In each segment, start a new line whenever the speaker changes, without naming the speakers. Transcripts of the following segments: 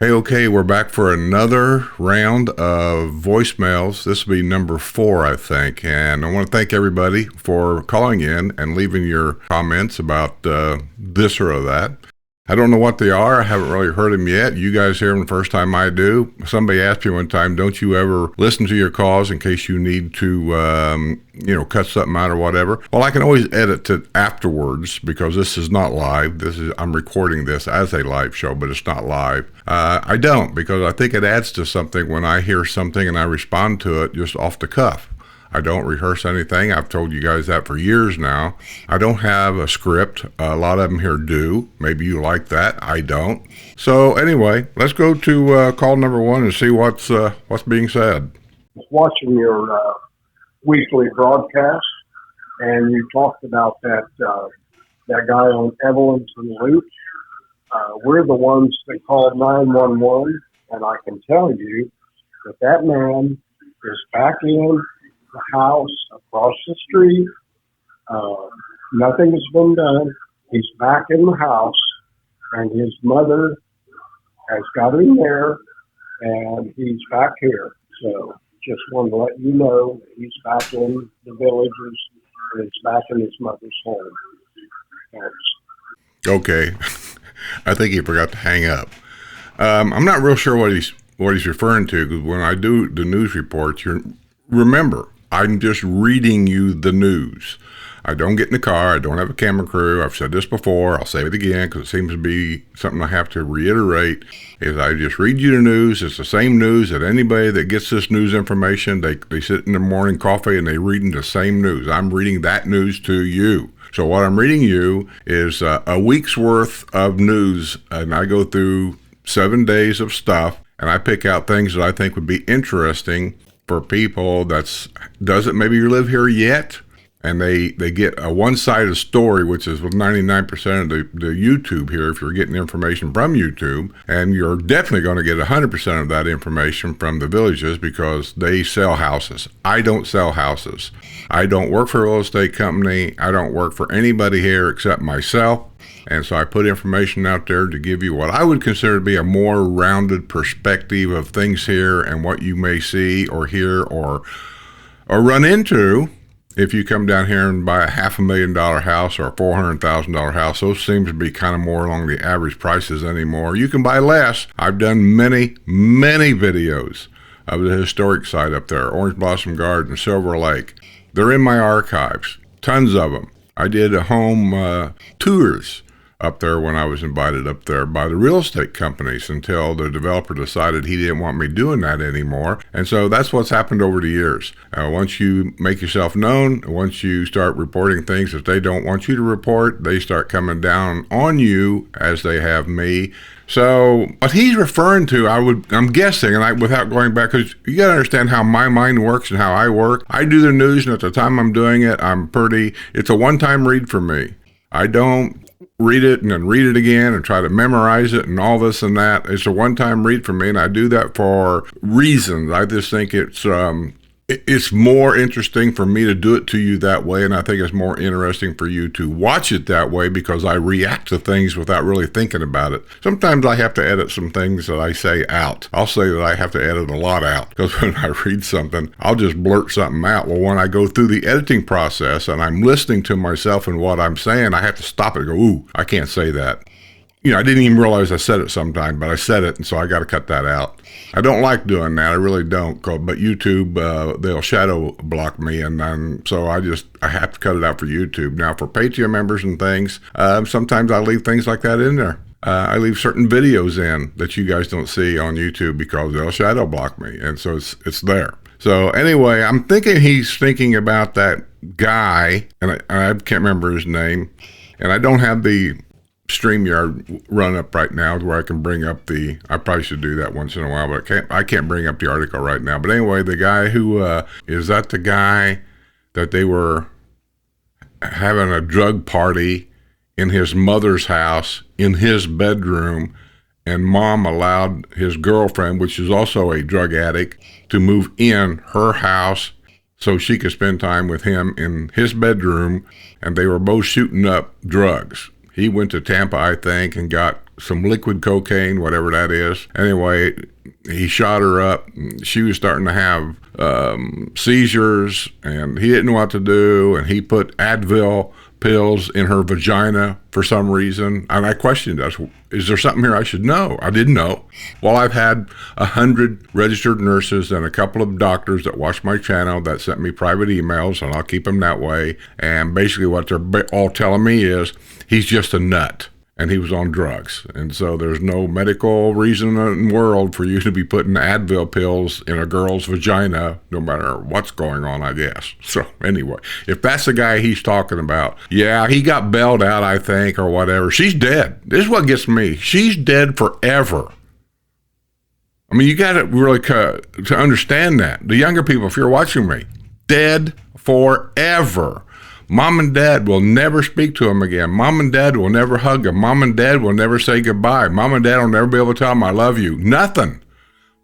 Hey, okay, we're back for another round of voicemails. This will be number 4, I think. And I want to thank everybody for calling in and leaving your comments about this or that. I don't know what they are. I haven't really heard them yet. You guys hear them the first time I do. Somebody asked me one time, don't you ever listen to your calls in case you need to, cut something out or whatever? Well, I can always edit it afterwards because this is not live. I'm recording this as a live show, but it's not live. I don't because I think it adds to something when I hear something and I respond to it just off the cuff. I don't rehearse anything. I've told you guys that for years now. I don't have a script. A lot of them here do. Maybe you like that. I don't. So anyway, let's go to call number 1 and see what's being said.
I was watching your weekly broadcast, and you talked about that guy on Evelyn's and Loop. We're the ones that called 911, and I can tell you that man is back in the house across the street. Nothing has been done. He's back in the house, and his mother has got him there, and he's back here. So just wanted to let you know that he's back in the villages, and he's back in his mother's home. Thanks.
Okay. I think he forgot to hang up. I'm not real sure what he's referring to, because when I do the news reports, remember, I'm just reading you the news. I don't get in the car. I don't have a camera crew. I've said this before. I'll say it again because it seems to be something I have to reiterate, is I just read you the news. It's the same news that anybody that gets this news information, they sit in the morning coffee and they reading the same news. I'm reading that news to you. So what I'm reading you is a week's worth of news, and I go through 7 days of stuff, and I pick out things that I think would be interesting for people doesn't maybe live here yet, and they get a one-sided story, which is with 99% of the YouTube here, if you're getting information from YouTube, and you're definitely going to get 100% of that information from the villages because they sell houses. I don't sell houses. I don't work for a real estate company. I don't work for anybody here except myself. And so I put information out there to give you what I would consider to be a more rounded perspective of things here and what you may see or hear or run into if you come down here and buy a $500,000 house or a $400,000 house. Those seem to be kind of more along the average prices anymore. You can buy less. I've done many, many videos of the historic site up there, Orange Blossom Garden, Silver Lake. They're in my archives, tons of them. I did home tours up there when I was invited up there by the real estate companies until the developer decided he didn't want me doing that anymore. And so that's what's happened over the years. Once you make yourself known, once you start reporting things that they don't want you to report, they start coming down on you as they have me. So what he's referring to, I'm guessing, and without going back, because you got to understand how my mind works and how I work. I do the news, and at the time I'm doing it, it's a one-time read for me. I don't read it and then read it again and try to memorize it and all this and that. It's a one-time read for me, and I do that for reasons. I just think it's more interesting for me to do it to you that way, and I think it's more interesting for you to watch it that way because I react to things without really thinking about it. Sometimes I have to edit some things that I say out. I'll say that I have to edit a lot out because when I read something, I'll just blurt something out. Well, when I go through the editing process and I'm listening to myself and what I'm saying, I have to stop it and go, ooh, I can't say that. I didn't even realize I said it sometime, but I said it, and so I got to cut that out. I don't like doing that. I really don't. But YouTube, they'll shadow block me, and so I have to cut it out for YouTube. Now, for Patreon members and things, sometimes I leave things like that in there. I leave certain videos in that you guys don't see on YouTube because they'll shadow block me, and so it's there. So anyway, I'm thinking he's thinking about that guy, and I can't remember his name, and I don't have the StreamYard run up right now where I can bring up I probably should do that once in a while, but I can't bring up the article right now. But anyway, the guy who, is that the guy that they were having a drug party in his mother's house, in his bedroom, and mom allowed his girlfriend, which is also a drug addict, to move in her house so she could spend time with him in his bedroom, and they were both shooting up drugs. He went to Tampa, I think, and got some liquid cocaine, whatever that is. Anyway, he shot her up. She was starting to have seizures, and he didn't know what to do, and he put Advil pills in her vagina for some reason. And I questioned us, is there something here I should know? I didn't know. Well, I've had 100 registered nurses and a couple of doctors that watch my channel that sent me private emails, and I'll keep them that way. And basically what they're all telling me is he's just a nut and he was on drugs. And so there's no medical reason in the world for you to be putting Advil pills in a girl's vagina, no matter what's going on, I guess. So anyway, if that's the guy he's talking about, yeah, he got bailed out, I think, or whatever. She's dead. This is what gets me. She's dead forever. I mean, you got to really to understand that. The younger people, if you're watching me, dead forever. Mom and dad will never speak to him again. Mom and dad will never hug him. Mom and dad will never say goodbye. Mom and dad will never be able to tell him, I love you. Nothing.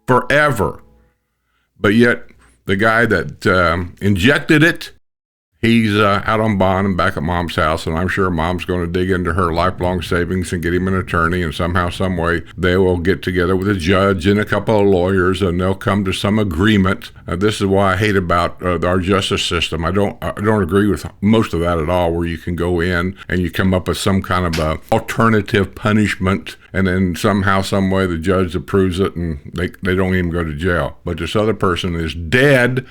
Forever. But yet, the guy that injected it, he's out on bond and back at mom's house, and I'm sure mom's going to dig into her lifelong savings and get him an attorney, and somehow, some way, they will get together with a judge and a couple of lawyers, and they'll come to some agreement. This is why I hate about our justice system. I don't agree with most of that at all, where you can go in and you come up with some kind of a alternative punishment, and then somehow, some way, the judge approves it, and they don't even go to jail. But this other person is dead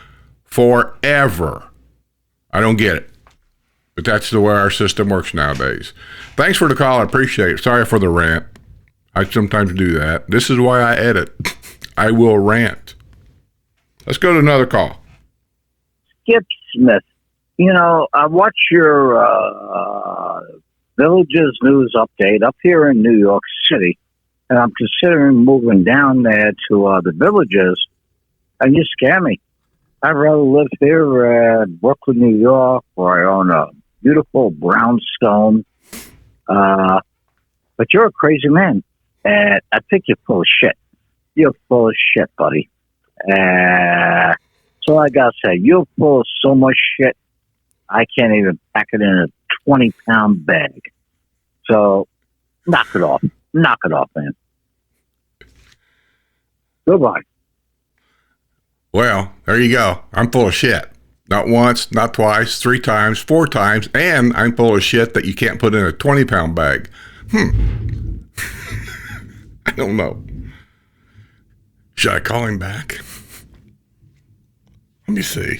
forever. I don't get it. But that's the way our system works nowadays. Thanks for the call. I appreciate it. Sorry for the rant. I sometimes do that. This is why I edit. I will rant. Let's go to another call.
Skip Smith. You know, I watch your Villages News update up here in New York City, and I'm considering moving down there to the Villages, and you scare me. I'd rather live here at Brooklyn, New York, where I own a beautiful brownstone. But you're a crazy man, and I think you're full of shit. You're full of shit, buddy. So I gotta say, you're full of so much shit, I can't even pack it in a 20-pound bag. So knock it off. Knock it off, man. Goodbye.
Well, there you go. I'm full of shit. Not once, not twice, 3 times, 4 times, and I'm full of shit that you can't put in a 20-pound bag. I don't know. Should I call him back? Let me see.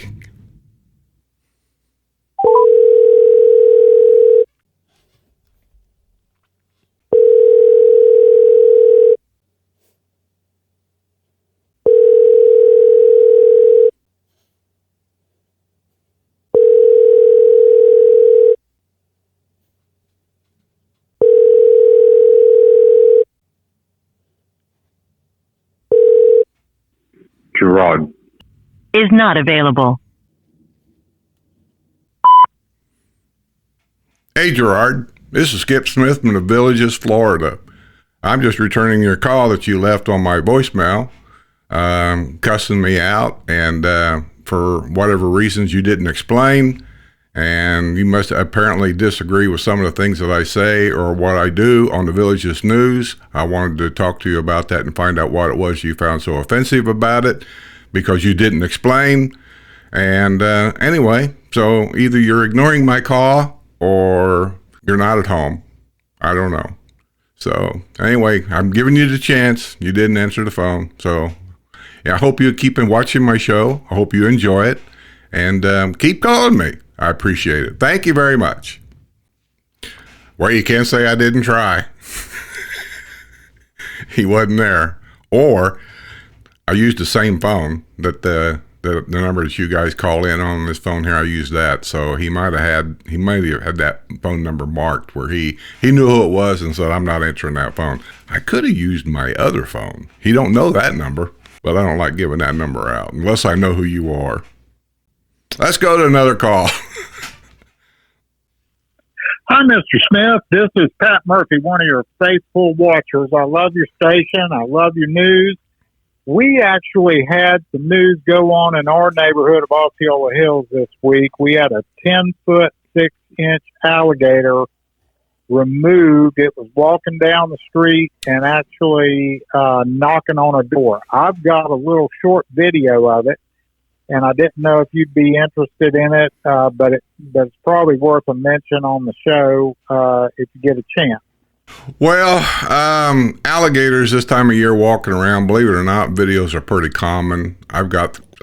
Gerard.
Is not available.
Hey, Gerard. This is Skip Smith from the Villages, Florida. I'm just returning your call that you left on my voicemail, cussing me out, and for whatever reasons you didn't explain, and you must apparently disagree with some of the things that I say or what I do on the Villages News. I wanted to talk to you about that and find out what it was you found so offensive about it, because you didn't explain. And anyway, so either you're ignoring my call or you're not at home. I don't know. So anyway, I'm giving you the chance. You didn't answer the phone. So yeah, I hope you keep watching my show. I hope you enjoy it. And keep calling me. I appreciate it. Thank you very much. Well, you can't say I didn't try. He wasn't there. Or I used the same phone that the number that you guys call in on this phone here. I used that. So he might have had that phone number marked where he knew who it was and said, I'm not answering that phone. I could have used my other phone. He don't know that number, but I don't like giving that number out unless I know who you are. Let's go to another call.
Hi, Mr. Smith. This is Pat Murphy, one of your faithful watchers. I love your station. I love your news. We actually had the news go on in our neighborhood of Osceola Hills this week. We had a 10-foot, 6-inch alligator removed. It was walking down the street and actually knocking on a door. I've got a little short video of it, and I didn't know if you'd be interested in it, but it's probably worth a mention on the show if you get a chance.
Well, alligators this time of year walking around, believe it or not, videos are pretty common.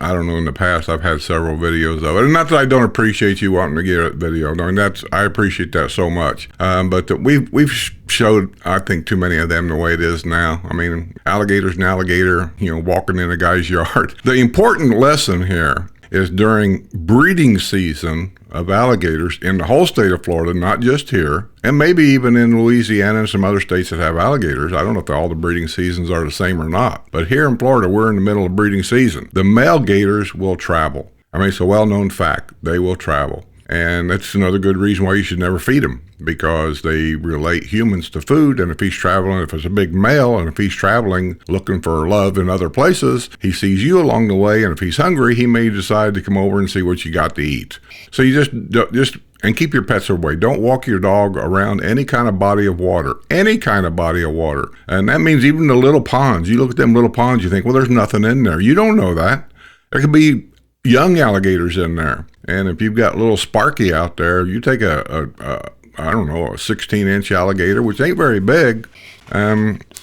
I don't know, in the past, I've had several videos of it. And not that I don't appreciate you wanting to get a video. I mean, I appreciate that so much. But we've showed, I think, too many of them the way it is now. I mean, alligator's an alligator, walking in a guy's yard. The important lesson here is during breeding season of alligators in the whole state of Florida, not just here, and maybe even in Louisiana and some other states that have alligators. I don't know if all the breeding seasons are the same or not, but here in Florida, we're in the middle of breeding season. The male gators will travel. I mean, it's a well-known fact. They will travel. And that's another good reason why you should never feed them, because they relate humans to food. And if he's traveling, if it's a big male, and if he's traveling looking for love in other places, he sees you along the way. And if he's hungry, he may decide to come over and see what you got to eat. So you just and keep your pets away. Don't walk your dog around any kind of body of water, And that means even the little ponds. You look at them little ponds, you think, well, there's nothing in there. You don't know that. There could be young alligators in there. And if you've got little Sparky out there, you take a 16-inch alligator, which ain't very big,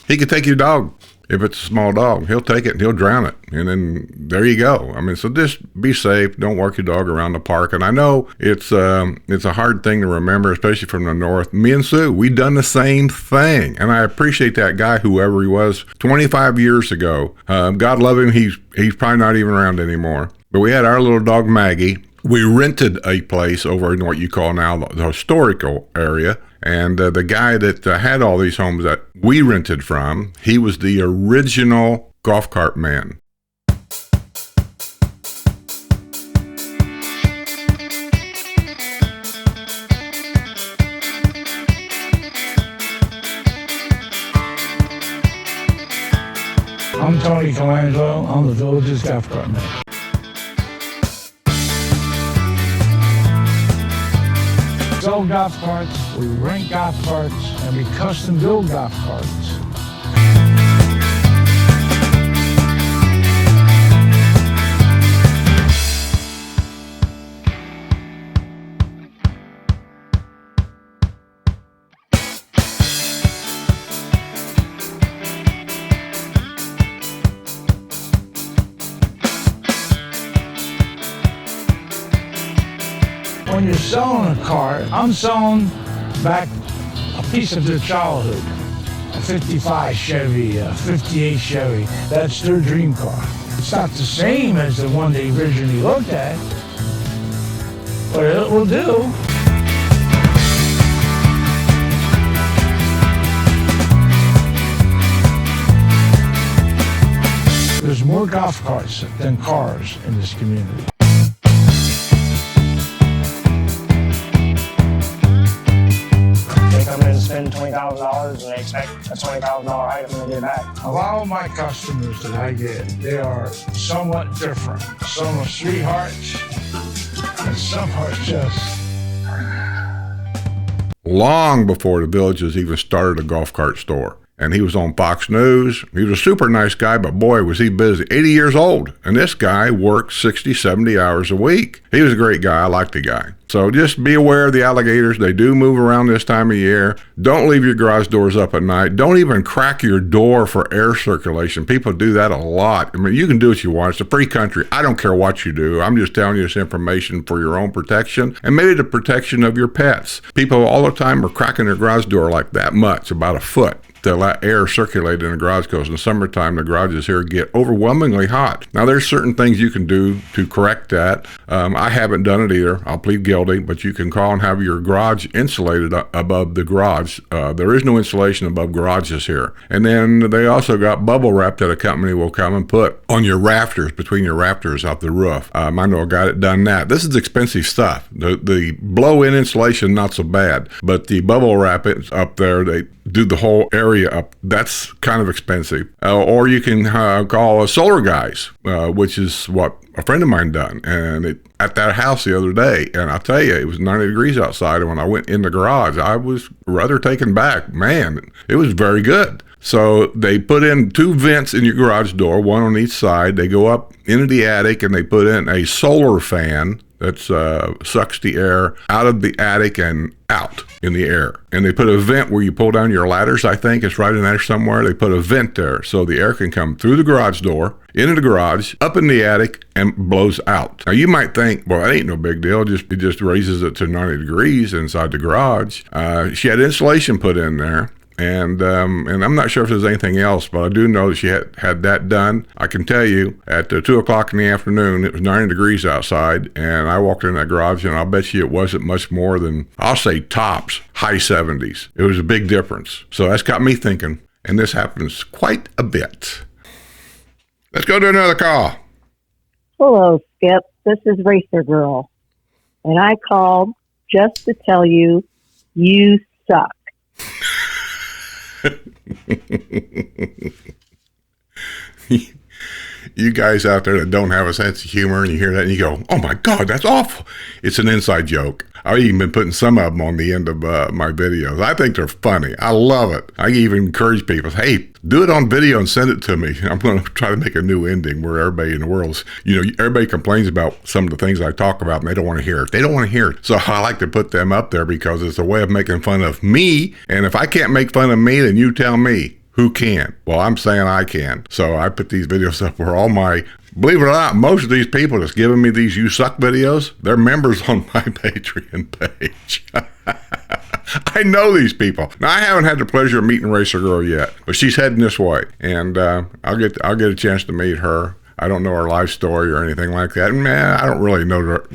he could take your dog. If it's a small dog, he'll take it and he'll drown it. And then there you go. I mean, so just be safe. Don't walk your dog around the park. And I know it's a hard thing to remember, especially from the north. Me and Sue, we done the same thing. And I appreciate that guy, whoever he was, 25 years ago. God love him. He's probably not even around anymore. But we had our little dog, Maggie. We rented a place over in what you call now the historical area. And the guy that had all these homes that we rented from, he was the original golf cart man.
I'm Tony Colangelo. I'm the village's golf cart man. We sell golf carts, we rent golf carts, and we custom build golf carts. When you're selling a car, I'm selling back a piece of their childhood. A 55 Chevy, a 58 Chevy, that's their dream car. It's not the same as the one they originally looked at, but it will do. There's more golf carts than cars in this community.
Come in and spend $20,000 and they expect a $20,000 item and they get it back.
A lot of my customers that I get, they are somewhat different. Some are sweethearts, and some are just...
Long before the Villages even started a golf cart store. And he was on Fox News. He was a super nice guy, but boy, was he busy. 80 years old. And this guy worked 60, 70 hours a week. He was a great guy. I liked the guy. So just be aware of the alligators. They do move around this time of year. Don't leave your garage doors up at night. Don't even crack your door for air circulation. People do that a lot. I mean, you can do what you want. It's a free country. I don't care what you do. I'm just telling you this information for your own protection and maybe the protection of your pets. People all the time are cracking their garage door like that much, about a foot, to let air circulate in the garage, because in the summertime the garages here get overwhelmingly hot. Now there's certain things you can do to correct that. I haven't done it either. I'll plead guilty, but you can call and have your garage insulated above the garage. There is no insulation above garages here. And then they also got bubble wrap that a company will come and put on your rafters, between your rafters out the roof. I know a guy that done that. This is expensive stuff. The blow-in insulation, not so bad, but the bubble wrap up there, do the whole area up. That's kind of expensive. Or you can call Solar Guys, which is what a friend of mine done. And at that house the other day, and I'll tell you, it was 90 degrees outside. And when I went in the garage, I was rather taken back. Man, it was very good. So they put in 2 vents in your garage door, one on each side. They go up into the attic and they put in a solar fan that sucks the air out of the attic and out in the air. And they put a vent where you pull down your ladders, I think. It's right in there somewhere. They put a vent there so the air can come through the garage door, into the garage, up in the attic, and blows out. Now, you might think, well, that ain't no big deal. It just raises it to 90 degrees inside the garage. She had insulation put in there. And I'm not sure if there's anything else, but I do know that she had that done. I can tell you, at 2 o'clock in the afternoon, it was 90 degrees outside, and I walked in that garage, and I'll bet you it wasn't much more than, I'll say tops, high 70s. It was a big difference. So that's got me thinking, and this happens quite a bit. Let's go to another call.
Hello, Skip. This is Racer Girl, and I called just to tell you, you suck.
You guys out there that don't have a sense of humor, and you hear that and you go, oh my God, that's awful. It's an inside joke. I've even been putting some of them on the end of my videos. I think they're funny. I love it. I even encourage people, hey, do it on video and send it to me. I'm going to try to make a new ending where everybody in the world's, everybody complains about some of the things I talk about and they don't want to hear it. They don't want to hear it. So I like to put them up there because it's a way of making fun of me. And if I can't make fun of me, then you tell me. Who can? Well, I'm saying I can. So I put these videos up where believe it or not, most of these people that's giving me these You Suck videos, they're members on my Patreon page. I know these people. Now, I haven't had the pleasure of meeting Racer Girl yet, but she's heading this way. And I'll get a chance to meet her. I don't know her life story or anything like that. And man, I don't really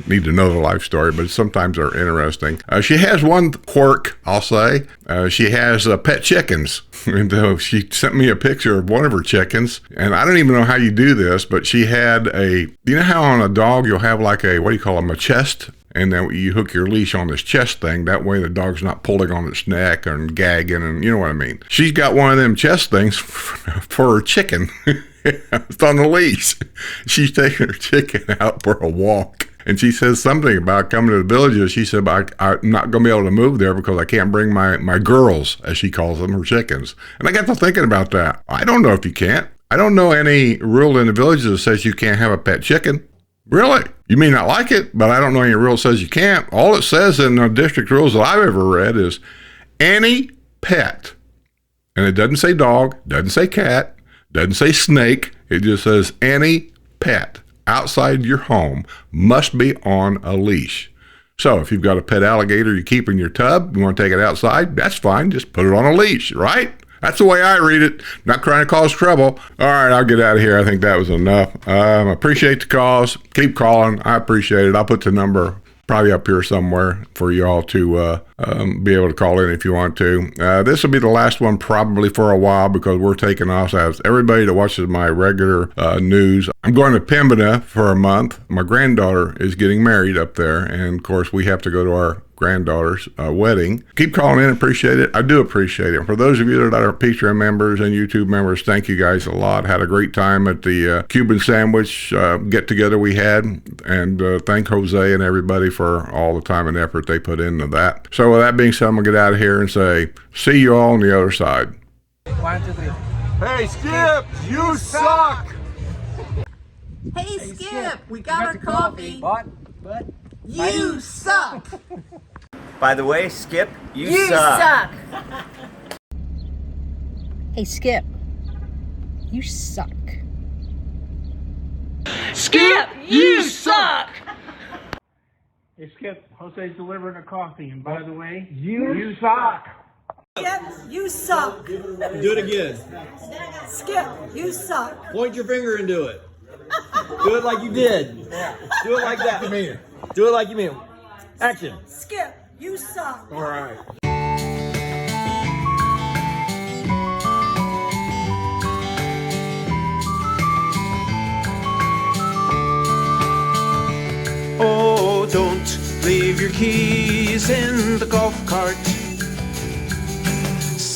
need to know the life story, but sometimes they're interesting. She has one quirk, I'll say. She has pet chickens. And she sent me a picture of one of her chickens. And I don't even know how you do this, but she had you know how on a dog you'll have like a chest? And then you hook your leash on this chest thing. That way the dog's not pulling on its neck and gagging, and you know what I mean. She's got one of them chest things for her chicken. It's on the leash. She's taking her chicken out for a walk. And she says something about coming to the villages. She said, I'm not going to be able to move there because I can't bring my girls, as she calls them, her chickens. And I got to thinking about that. I don't know if you can't. I don't know any rule in the villages that says you can't have a pet chicken. Really? You may not like it, but I don't know any rule that says you can't. All it says in the district rules that I've ever read is any pet. And it doesn't say dog, doesn't say cat, doesn't say snake. It just says any pet outside your home must be on a leash. So if you've got a pet alligator you keep in your tub, you want to take it outside, that's fine. Just put it on a leash, right? That's the way I read it. Not trying to cause trouble. All right, I'll get out of here. I think that was enough. Appreciate the calls. Keep calling. I appreciate it. I'll put the number probably up here somewhere for you all to be able to call in if you want to. This will be the last one probably for a while because we're taking off. As everybody that watches my regular news, I'm going to Pembina for a month. My granddaughter is getting married up there, and of course we have to go to our granddaughter's wedding. Keep calling in. Appreciate it. I do appreciate it. For those of you that are Patreon members and YouTube members, thank you guys a lot. Had a great time at the Cuban sandwich get together we had, and thank Jose and everybody for all the time and effort they put into that. So with that being said, I'm gonna get out of here and say see you all on the other side.
1, 2, 3. Hey Skip, you suck.
Hey Skip, we got our coffee.
What?
You suck.
By the way, Skip, you suck.
Hey Skip, you suck.
Skip, you suck.
Hey Skip, Jose's delivering a coffee, and by the way, you suck.
Skip, you suck.
Do it again.
Skip, you suck.
Point your finger and do it. Do it like you did. Do it like that. Do it like you mean it. Action.
Skip, you suck.
All right.
Oh, don't leave your keys in the golf cart.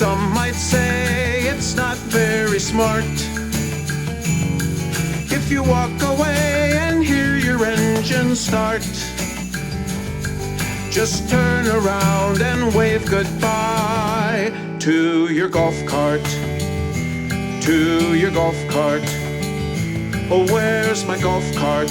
Some might say it's not very smart if you walk away and hear your engine start. Just turn around and wave goodbye to your golf cart, to your golf cart. Oh, where's my golf cart?